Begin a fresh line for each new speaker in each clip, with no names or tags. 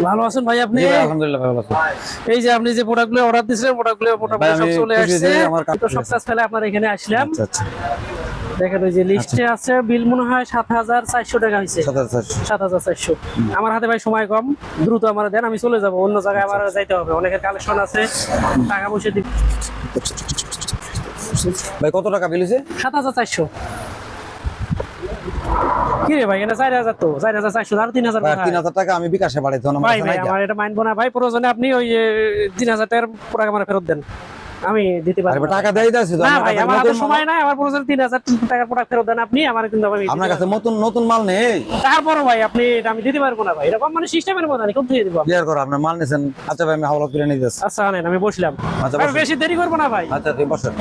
ভালো আছেন ভাই আপনি?
আলহামদুলিল্লাহ ভালো আছি।
এই যে আপনি যে প্রোডাক্টগুলো অর্ডার দিয়েছিলেন, প্রোডাক্টগুলো মোটামুটি সব চলে আসছে। তো সব ফেলে আপনার এখানে আসলাম।
আচ্ছা
দেখেন ওই যে লিস্টে আছে, বিল মনে হয় ৭,৪০০ টাকা হয়েছে। ৭,৪০০। আমার হাতে ভাই সময় কম, দ্রুত আমার দেন, আমি চলে যাব অন্য জায়গায়, আমার যাইতে হবে, অনেকের কালেকশন আছে, টাকা পয়সা দিব।
ভাই কত টাকা বিল হয়েছে?
৭,৪০০। কি রে ভাই, এটা ৪,০০০ তো, ৪,৪০০ আর ৩,০০০
ভাই 3000 টাকা আমি বিকাশে বাড়াইতে
ভাই ভাই আমার এটা মাইনবো না ভাই, প্রয়োজনে আপনি ওই ৩,০০০ টাকার প্রোডাক্ট আমার ফেরত দেন, আমি দিতে পারবো।
টাকা দেই দাসি তো
না ভাই, আমার হাতে সময় নাই, আমার প্রয়োজন ৩,০০০ টাকার প্রোডাক্ট ফেরত দেন আপনি, আমার কিন্তু আমি
আপনার কাছে নতুন মাল নেই।
তারপরও ভাই আপনি এটা আমি দিতে পারবো না ভাই, এরকম মানে সিস্টেমের মতো আমি কোন থেকে দিব?
ক্লিয়ার করো, আপনার মাল নিছেন। আচ্ছা ভাই আমি হাওলা করে নিয়ে যাচ্ছি।
আচ্ছা আনেন, আমি বসলাম।
আচ্ছা,
আমি
বসেন।
বেশি দেরি করবো না ভাই।
আচ্ছা তুই বসেন।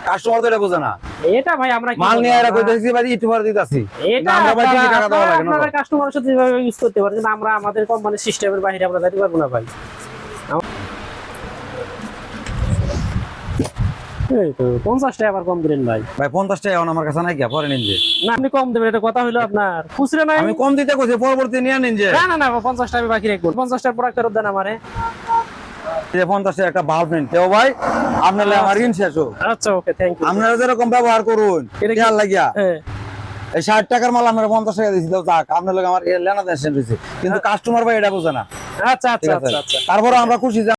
কাস্টমার তো এটা বোঝে না,
এটা ভাই আমরা কি
মাল নিয়ে
বলবো?
এরা কইতেছি ভাই ইউটিউবার দিতাছি,
এটা
আমরা ভাই কি টাকা দেওয়া লাগে না?
আপনারা কাস্টমারের সাথে যেভাবে ইউজ করতে পারেন, কিন্তু আমরা আমাদের কোম্পানির সিস্টেমের বাইরে আমরা যাইতে পারবো না ভাই। এই তো 50 টাকা আবার কম দিলেন ভাই।
ভাই 50 টাকা এখন আমার কাছে নাই, কি পরে নিন যে।
না আপনি কম দেবেন, এটা কথা হলো আপনার, খুচরা নাই।
আমি কম দিতে কইছি, পরবর্তী নিয়ে নিন যে।
না না না 50 টাকা আমি বাকি রাখবো, 50 টাকার প্রোডাক্ট ফেরত দেন আমারে।
এই যে 50 টাকা একটা বাল্ব নিন তেও ভাই, আপনার আমার ঋণ শেষ হোক।
আচ্ছা ওকে, থ্যাংক ইউ।
আপনারা যেরকম ব্যবহার করুন
এটা কি-
খেয়াল লাগিয়া।
হ্যাঁ
এই 60 টাকার মাল আমরা 50 টাকা দিছি, তো যাক আপনার লোক আমার লেনা দেন, কিন্তু কাস্টমার ভাই এটা বোঝে না।
আচ্ছা
ঠিক
আচ্ছা
আছে,
আচ্ছা আচ্ছা।
তারপরে আমরা খুশি যে